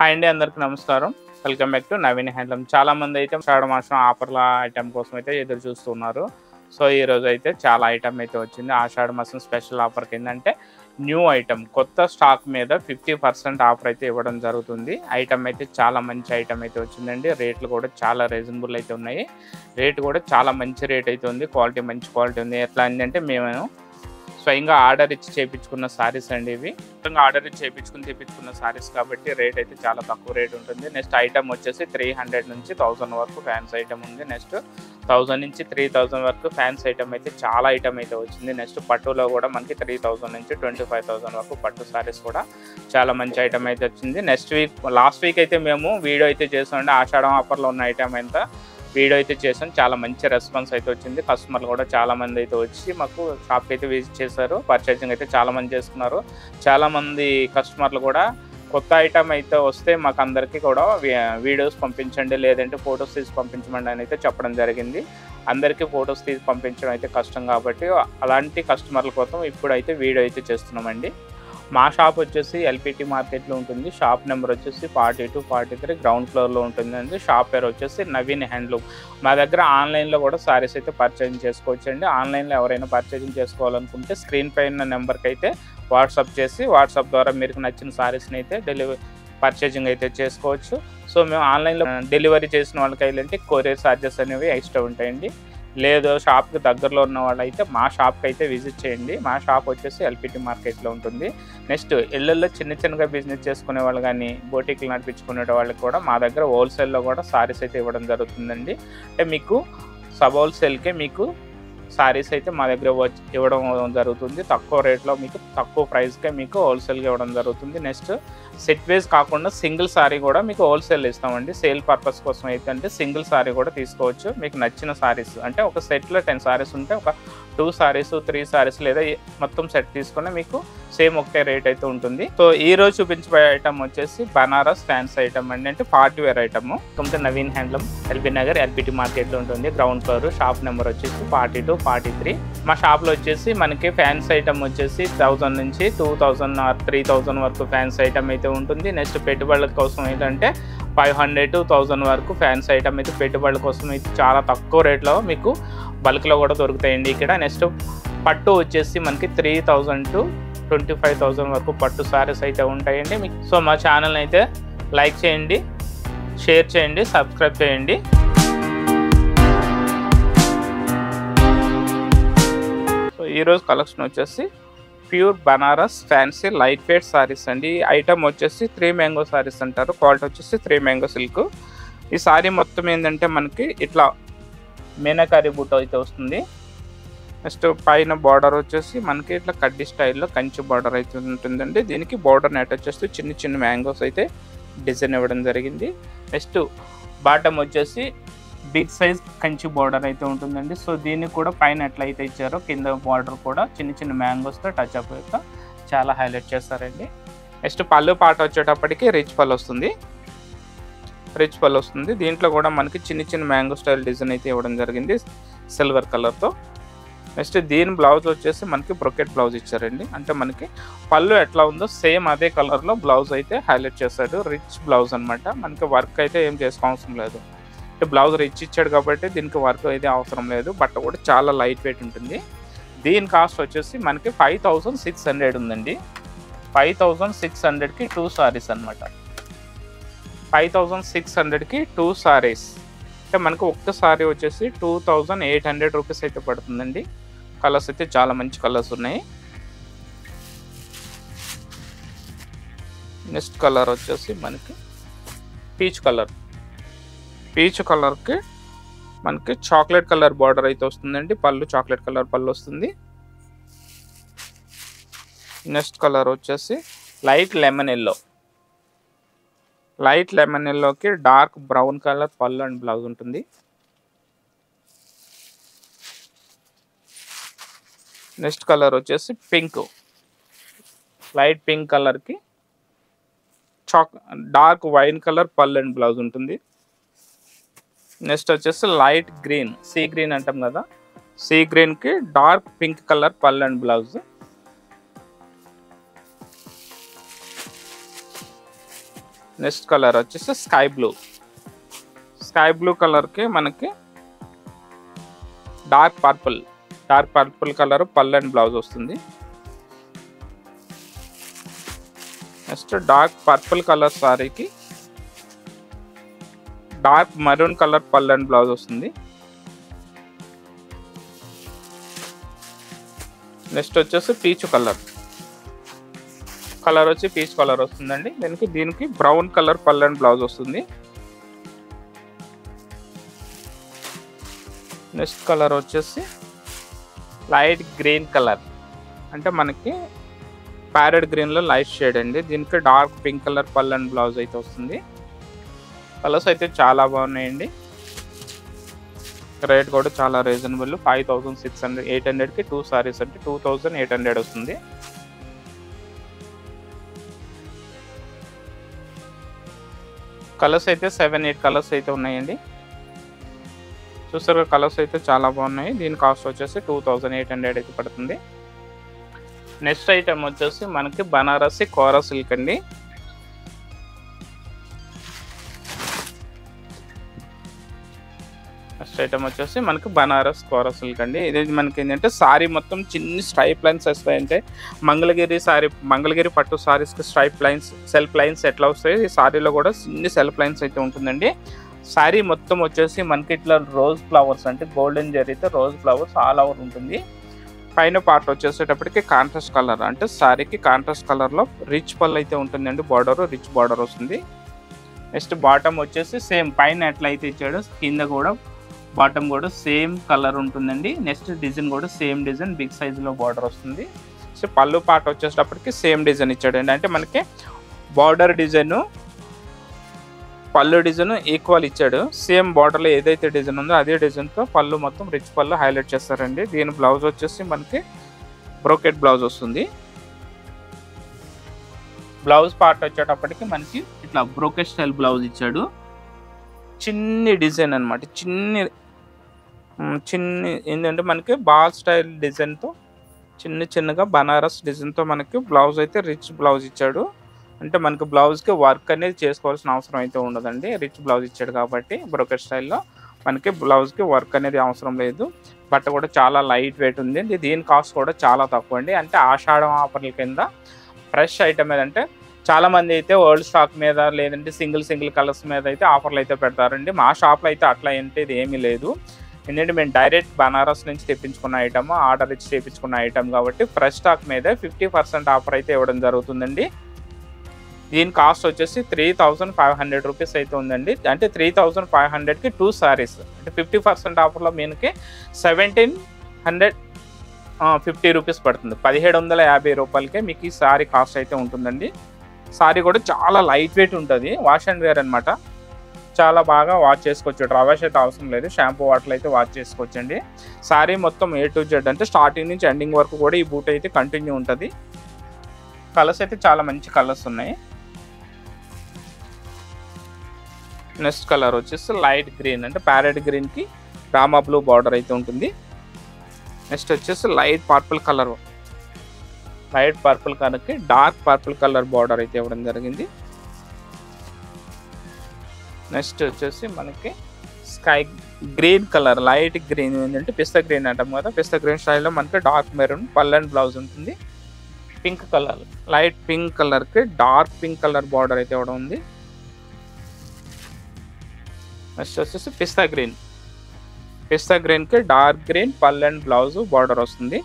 Hi అండి, అందరికీ నమస్కారం. Welcome back to Naveen handloom. చాలామంది అయితే ఆషాఢ మాసం ఆఫర్ల ఐటెం కోసం అయితే ఎదురు చూస్తున్నారు. సో ఈరోజు అయితే చాలా ఐటమ్ అయితే వచ్చింది. ఆషాఢ మాసం స్పెషల్ ఆఫర్ కిందంటే న్యూ ఐటమ్, కొత్త స్టాక్ మీద 50% ఆఫర్ అయితే ఇవ్వడం జరుగుతుంది. ఐటమ్ అయితే చాలా మంచి ఐటమ్ అయితే వచ్చిందండి. రేట్లు కూడా చాలా రీజనబుల్ అయితే ఉన్నాయి. రేటు కూడా చాలా మంచి రేట్ అయితే ఉంది. క్వాలిటీ మంచి క్వాలిటీ ఉంది. ఎట్లా అంటే మేము స్వయంగా ఆర్డర్ ఇచ్చి చేయించుకున్న సారీస్ అండి ఇవి. ఆర్డర్ ఇచ్చి తెప్పించుకున్న సారీస్ కాబట్టి రేట్ అయితే చాలా తక్కువ రేట్ ఉంటుంది. నెక్స్ట్ ఐటమ్ వచ్చేసి 300 నుంచి 1000 వరకు ఫ్యాన్స్ ఐటమ్ ఉంది. నెక్స్ట్ 1000 నుంచి 3000 వరకు ఫ్యాన్స్ ఐటమ్ అయితే చాలా ఐటమ్ అయితే వచ్చింది. నెక్స్ట్ పట్టులో కూడా మనకి 3000 నుంచి 25,000 వరకు పట్టు సారీస్ కూడా చాలా మంచి ఐటమ్ అయితే వచ్చింది. లాస్ట్ వీక్ అయితే మేము వీడియో అయితే చేసామండి. ఆషాఢం ఆఫర్లో ఉన్న ఐటమ్ అంతా వీడియో అయితే చేసాం. చాలా మంచి రెస్పాన్స్ అయితే వచ్చింది. కస్టమర్లు కూడా చాలా మంది అయితే వచ్చి మాకు షాప్కి అయితే విజిట్ చేశారు. పర్చేసింగ్ అయితే చాలా మంది చేసుకున్నారు. చాలామంది కస్టమర్లు కూడా కొత్త ఐటమ్ అయితే వస్తే మాకు అందరికీ కూడా వీడియోస్ పంపించండి, లేదంటే ఫొటోస్ తీసి పంపించమండి అని అయితే చెప్పడం జరిగింది. అందరికీ ఫొటోస్ తీసి పంపించడం అయితే కష్టం కాబట్టి అలాంటి కస్టమర్ల కోసం ఇప్పుడైతే వీడియో అయితే చేస్తున్నామండి. మా షాప్ వచ్చేసి ఎల్పిటి మార్కెట్లో ఉంటుంది. షాప్ నెంబర్ వచ్చేసి 42, 43 గ్రౌండ్ ఫ్లోర్లో ఉంటుందండి. షాప్ పేరు వచ్చేసి నవీన్ హ్యాండ్లూమ్. మా దగ్గర ఆన్లైన్లో కూడా సారీస్ అయితే పర్చేజింగ్ చేసుకోవచ్చండి. ఆన్లైన్లో ఎవరైనా పర్చేజింగ్ చేసుకోవాలనుకుంటే స్క్రీన్ పైన నెంబర్కి అయితే వాట్సాప్ చేసి వాట్సాప్ ద్వారా మీకు నచ్చిన సారీస్ని అయితే పర్చేజింగ్ అయితే చేసుకోవచ్చు. సో మేము ఆన్లైన్లో డెలివరీ చేసిన వాళ్ళకి అయితే కొరియర్ ఛార్జెస్ అనేవి ఎక్స్ట్రా ఉంటాయండి. లేదు షాప్కి దగ్గరలో ఉన్న వాళ్ళు అయితే మా షాప్కి అయితే విజిట్ చేయండి. మా షాప్ వచ్చేసి ఎల్పిటి మార్కెట్లో ఉంటుంది. నెక్స్ట్ ఇళ్ళల్లో చిన్నగా బిజినెస్ చేసుకునే వాళ్ళు కానీ బోటిక్లు నడిపించుకునే వాళ్ళకి కూడా మా దగ్గర హోల్సేల్లో కూడా సారీస్ అయితే ఇవ్వడం జరుగుతుందండి. అంటే మీకు సబ్ హోల్సేల్కే మీకు సారీస్ అయితే మా దగ్గర ఇవ్వడం జరుగుతుంది. తక్కువ రేట్లో మీకు తక్కువ ప్రైస్కే మీకు హోల్సేల్గా ఇవ్వడం జరుగుతుంది. నెక్స్ట్ సెట్ వేస్ కాకుండా సింగిల్ సారీ కూడా మీకు హోల్సేల్ ఇస్తామండి. సేల్ పర్పస్ కోసం అయితే అంటే సింగిల్ సారీ కూడా తీసుకోవచ్చు. మీకు నచ్చిన సారీస్ అంటే ఒక సెట్లో 10 సారీస్ ఉంటే ఒక 2 సారీస్ 3 సారీస్ లేదా మొత్తం సెట్ తీసుకుని మీకు సేమ్ ఒకటే రేట్ అయితే ఉంటుంది. సో ఈ రోజు చూపించబోయే ఐటమ్ వచ్చేసి బనారస్ ఫ్యాన్స్ ఐటమ్ అండి. అంటే party wear item. Naveen handloom LB Nagar LPT మార్కెట్లో ఉంటుంది. Ground floor. షాప్ నెంబర్ వచ్చేసి 42, 43. మా షాప్లో వచ్చేసి మనకి ఫ్యాన్స్ ఐటమ్ వచ్చేసి 1000 నుంచి 2000 or 3000 వరకు ఫ్యాన్స్ ఐటమ్ అయితే ఉంటుంది. నెక్స్ట్ పెట్టుబడుల కోసం ఏంటంటే 500 to 1000 వరకు ఫ్యాన్స్ ఐటమ్ అయితే పెట్టుబడుల కోసం అయితే చాలా తక్కువ రేట్లో మీకు బల్క్లో కూడా దొరుకుతాయండి ఇక్కడ. నెక్స్ట్ పట్టు వచ్చేసి మనకి 3000 to 25,000 వరకు పట్టు సారీస్ అయితే ఉంటాయండి మీకు. సో మా ఛానల్ని అయితే లైక్ చేయండి, షేర్ చేయండి, సబ్స్క్రైబ్ చేయండి. సో ఈరోజు కలెక్షన్ వచ్చేసి pure Banaras fancy light weight saris అండి. ఐటమ్ వచ్చేసి 3 మ్యాంగో సారీస్ అంటారు. క్వాలిటీ వచ్చేసి 3 మ్యాంగో సిల్క్. ఈ సారీ మొత్తం ఏంటంటే మనకి ఇట్లా మీనాకారి బూట అయితే వస్తుంది. నెక్స్ట్ పైన బార్డర్ వచ్చేసి మనకి ఇట్లా కడ్డీ స్టైల్లో కంచి బార్డర్ అయితే ఉంటుందండి. దీనికి బార్డర్ నెట్ వచ్చేసి చిన్న మ్యాంగోస్ అయితే డిజైన్ ఇవ్వడం జరిగింది. నెక్స్ట్ బాటమ్ వచ్చేసి బిగ్ సైజ్ కంచి బార్డర్ అయితే ఉంటుందండి. సో దీన్ని కూడా పైన ఎట్లయితే ఇచ్చారో కింద బార్డర్ కూడా చిన్న మ్యాంగోస్తో టచ్ అప్ అయితే చాలా హైలైట్ చేస్తారండి. నెక్స్ట్ పళ్ళు పాట వచ్చేటప్పటికి రిచ్ పళ్ళు వస్తుంది. దీంట్లో కూడా మనకి చిన్న మ్యాంగో స్టైల్ డిజైన్ అయితే ఇవ్వడం జరిగింది సిల్వర్ కలర్తో. నెక్స్ట్ దీని బ్లౌజ్ వచ్చేసి మనకి బ్రొకెట్ బ్లౌజ్ ఇచ్చారండి. అంటే మనకి పళ్ళు ఎట్లా ఉందో సేమ్ అదే కలర్లో బ్లౌజ్ అయితే హైలైట్ చేశాడు. రిచ్ బ్లౌజ్ అనమాట. మనకి వర్క్ అయితే ఏం చేసుకోవసరం లేదు. బ్లౌజ్ రిచ్ ఇచ్చాడు కాబట్టి దీనికి వర్క్ అయితే అవసరం లేదు. బట్ట కూడా చాలా లైట్ వెయిట్ ఉంటుంది. దీని కాస్ట్ వచ్చేసి మనకి 5600 ఉందండి. 5600కి 2 సారీస్ అనమాట. 5600కి 2 సారీస్ అంటే మనకు ఒక్క సారీ వచ్చేసి 2800 రూపీస్ అయితే పడుతుందండి. కలర్స్ అయితే చాలా మంచి కలర్స్ ఉన్నాయి. నెక్స్ట్ కలర్ వచ్చేసి మనకి పీచ్ కలర్కి మనకి చాక్లెట్ కలర్ బార్డర్ అయితే వస్తుందండి. పళ్ళు చాక్లెట్ కలర్ పళ్ళు వస్తుంది. నెక్స్ట్ కలర్ వచ్చేసి లైట్ లెమన్ ఎల్లోకి డార్క్ బ్రౌన్ కలర్ పళ్ళు అండ్ బ్లౌజ్ ఉంటుంది. నెక్స్ట్ కలర్ వచ్చేసి లైట్ పింక్ కలర్కి డార్క్ వైన్ కలర్ పళ్ళు అండ్ బ్లౌజ్ ఉంటుంది. నెక్స్ట్ వచ్చేసి లైట్ గ్రీన్, సీ గ్రీన్ అంటాం కదా, సీ గ్రీన్కి డార్క్ పింక్ కలర్ పళ్ళు అండ్ బ్లౌజ్. నెక్స్ట్ కలర్ వచ్చేసి స్కై బ్లూ కలర్కి మనకి డార్క్ పర్పుల్ కలర్ పళ్ళు అండ్ బ్లౌజ్ వస్తుంది. నెక్స్ట్ డార్క్ పర్పుల్ కలర్ సారీకి డార్క్ మరూన్ కలర్ పళ్ళు అండ్ బ్లౌజ్ వస్తుంది. నెక్స్ట్ వచ్చేసి పీచ్ కలర్ వచ్చి పీచ్ కలర్ వస్తుందండి. దీనికి బ్రౌన్ కలర్ పళ్ళు అండ్ బ్లౌజ్ వస్తుంది. నెక్స్ట్ కలర్ వచ్చేసి లైట్ గ్రీన్ కలర్, అంటే మనకి ప్యారెట్ గ్రీన్లో లైట్ షేడ్ అండి. దీనికి డార్క్ పింక్ కలర్ పళ్ళు అండ్ బ్లౌజ్ అయితే వస్తుంది. కలర్స్ అయితే చాలా బాగున్నాయండి. రేట్ కూడా చాలా రీజనబుల్. 5600 800కి 2 సారీస్ అంటే 2800 వస్తుంది. కలర్స్ అయితే 7-8 కలర్స్ అయితే ఉన్నాయండి. చూసారు కలర్స్ అయితే చాలా బాగున్నాయి. దీని కాస్ట్ వచ్చేసి 2800 అయితే పడుతుంది. నెక్స్ట్ ఐటమ్ వచ్చేసి మనకి బనారసి కోరా సిల్క్ అండి. నెక్స్ట్ ఐటమ్ వచ్చేసి మనకి బనారస్ కోరా సిల్క్ అండి. ఇది మనకి ఏంటంటే సారీ మొత్తం చిన్ని స్ట్రైప్ లైన్స్ వస్తాయంటే మంగళగిరి పట్టు సారీస్కి స్ట్రైప్ లైన్స్ సెల్ఫ్ లైన్స్ ఎట్లా వస్తాయి, ఈ సారీలో కూడా చిన్ని సెల్ఫ్ లైన్స్ అయితే ఉంటుందండి. సారీ మొత్తం వచ్చేసి మనకి ఇట్లా రోజ్ ఫ్లవర్స్ అంటే గోల్డెన్ జరీతో రోజ్ ఫ్లవర్స్ ఆల్ ఓవర్ ఉంటుంది. పైన పార్ట్ వచ్చేసేటప్పటికి కాంట్రాస్ట్ కలర్, అంటే సారీకి కాంట్రాస్ట్ కలర్లో రిచ్ పళ్ళు అయితే ఉంటుందండి. రిచ్ బార్డర్ వస్తుంది. నెక్స్ట్ బాటమ్ వచ్చేసి సేమ్ పైన ఎట్లయితే ఇచ్చాడో కింద కూడా బాటమ్ కూడా సేమ్ కలర్ ఉంటుందండి. నెక్స్ట్ డిజైన్ కూడా సేమ్ డిజైన్ బిగ్ సైజులో బార్డర్ వస్తుంది. సో పళ్ళు పార్ట్ వచ్చేటప్పటికి సేమ్ డిజైన్ ఇచ్చాడండి. అంటే మనకి బార్డర్ డిజైన్ పళ్ళు డిజైన్ ఈక్వల్ ఇచ్చాడు. సేమ్ బార్డర్లో ఏదైతే డిజైన్ ఉందో అదే డిజైన్తో పళ్ళు మొత్తం రిచ్ పళ్ళు హైలైట్ చేస్తారండి. దీని బ్లౌజ్ వచ్చేసి మనకి బ్రోకెట్ బ్లౌజ్ వస్తుంది. బ్లౌజ్ పార్ట్ వచ్చేటప్పటికి మనకి ఇట్లా బ్రోకెట్ స్టైల్ బ్లౌజ్ ఇచ్చాడు. చిన్ని డిజైన్ అనమాట, చిన్ని ఏంటంటే మనకి బాల్ స్టైల్ డిజైన్తో చిన్నగా బనారస్ డిజైన్తో మనకి బ్లౌజ్ అయితే రిచ్ బ్లౌజ్ ఇచ్చాడు. అంటే మనకి బ్లౌజ్కి వర్క్ అనేది చేసుకోవాల్సిన అవసరం అయితే ఉండదండి. రిచ్ బ్లౌజ్ ఇచ్చాడు కాబట్టి బ్రోకెట్ స్టైల్లో మనకి బ్లౌజ్కి వర్క్ అనేది అవసరం లేదు. బట్ట కూడా చాలా లైట్ వెయిట్ ఉంది. దీని కాస్ట్ కూడా చాలా తక్కువ అండి. అంటే ఆషాఢం ఆఫర్ల కింద ఫ్రెష్ ఐటమ్ ఏదంటే చాలామంది అయితే ఓల్డ్ స్టాక్ మీద లేదంటే సింగిల్ కలర్స్ మీద అయితే ఆఫర్లు అయితే పెడతారండి. మా షాప్లో అయితే అట్లా ఏంటి ఏమీ లేదు. ఎందుకంటే మేము డైరెక్ట్ బనారస్ నుంచి తెప్పించుకున్న ఐటమ్, ఆర్డర్ ఇచ్చి తెప్పించుకున్న ఐటమ్ కాబట్టి ఫ్రెష్ స్టాక్ మీద 50% ఆఫర్ అయితే ఇవ్వడం జరుగుతుందండి. దీని కాస్ట్ వచ్చేసి 3500 రూపీస్ అయితే ఉందండి. అంటే 3500కి 2 సారీస్, అంటే 50% ఆఫర్లో మీకు 1750 రూపీస్ పడుతుంది. 1750 రూపాయలకే మీకు ఈ సారీ కాస్ట్ అయితే ఉంటుందండి. సారీ కూడా చాలా లైట్ వెయిట్ ఉంటుంది. వాష్ అండ్ వేర్ అనమాట. చాలా బాగా వాష్ చేసుకోవచ్చు. డ్రా వాష్ అయితే అవసరం లేదు, షాంపూ వాటర్ అయితే వాష్ చేసుకోవచ్చండి. సారీ మొత్తం A to Z అంటే స్టార్టింగ్ నుంచి ఎండింగ్ వరకు కూడా ఈ బూట్ అయితే కంటిన్యూ ఉంటుంది. కలర్స్ అయితే చాలా మంచి కలర్స్ ఉన్నాయి. నెక్స్ట్ కలర్ వచ్చేసి లైట్ గ్రీన్, అంటే ప్యారెట్ గ్రీన్కి రామా బ్లూ బార్డర్ అయితే ఉంటుంది. నెక్స్ట్ వచ్చేసి లైట్ పర్పుల్ కలర్కి డార్క్ పర్పుల్ కలర్ బార్డర్ అయితే ఇవ్వడం జరిగింది. నెక్స్ట్ వచ్చేసి మనకి sky green colour, light green ఏంటంటే పిస్తా గ్రీన్ అంటాం కదా, పిస్తా గ్రీన్ స్టైల్లో మనకి డార్క్ మెరూన్ పళ్ళు అండ్ బ్లౌజ్ ఉంటుంది. పింక్ కలర్, లైట్ పింక్ కలర్కి డార్క్ పింక్ కలర్ బార్డర్ అయితే ఇవ్వడం ఉంది. నెక్స్ట్ వచ్చేసి పిస్తా గ్రీన్కి డార్క్ గ్రీన్ పళ్ళు అండ్ బ్లౌజ్ బార్డర్ వస్తుంది.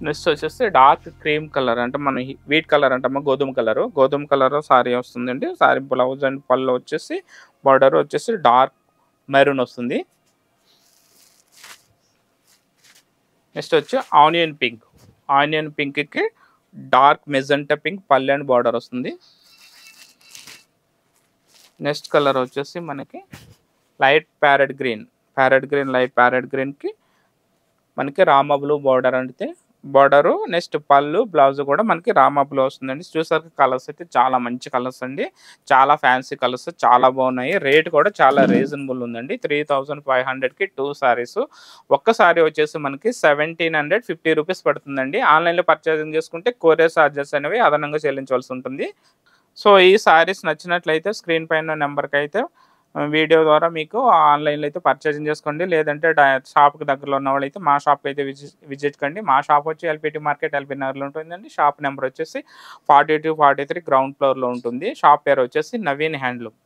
నెక్స్ట్ వచ్చేసి డార్క్ క్రీమ్ కలర్, అంటే మన వీట్ కలర్ అంటామా, గోధుమ కలర్ సారీ వస్తుందండి. సారీ బ్లౌజ్ అండ్ పళ్ళు వచ్చేసి బార్డర్ వచ్చేసి డార్క్ మెరూన్ వస్తుంది. నెక్స్ట్ వచ్చి ఆనియన్ పింక్కి డార్క్ మెజెంటా పింక్ పళ్ళు అండ్ బార్డర్ వస్తుంది. నెక్స్ట్ కలర్ వచ్చేసి మనకి లైట్ ప్యారెట్ గ్రీన్ కి మనకి రామా బ్లూ బార్డర్ అంటే బార్డరు నెక్స్ట్ పళ్ళు బ్లౌజ్ కూడా మనకి రామా బ్లౌజ్ వస్తుందండి. చూసారు కలర్స్ అయితే చాలా మంచి కలర్స్ అండి. చాలా ఫ్యాన్సీ కలర్స్ చాలా బాగున్నాయి. రేట్ కూడా చాలా రీజనబుల్ ఉందండి. 3500కి 2 సారీస్. ఒక్క సారీ వచ్చేసి మనకి 1750 రూపీస్ పడుతుందండి. ఆన్లైన్లో పర్చేసింగ్ చేసుకుంటే కొరియర్ ఛార్జెస్ అనేవి అదనంగా చెల్లించవలసి ఉంటుంది. సో ఈ సారీస్ నచ్చినట్లయితే స్క్రీన్ పైన నెంబర్కి అయితే వీడియో ద్వారా మీకు ఆన్లైన్లో అయితే పర్చేసింగ్ చేసుకోండి. లేదంటే షాప్కి దగ్గరలో ఉన్న వాళ్ళైతే మా షాప్కి అయితే విజిట్ కండి. మా షాప్ వచ్చి ఎల్పిటి మార్కెట్ ఎల్బీ నగర్లో ఉంటుందండి. షాప్ నెంబర్ వచ్చేసి 42, 43 గ్రౌండ్ ఫ్లోర్లో ఉంటుంది. షాప్ పేరు వచ్చేసి నవీన్ హ్యాండ్లూమ్.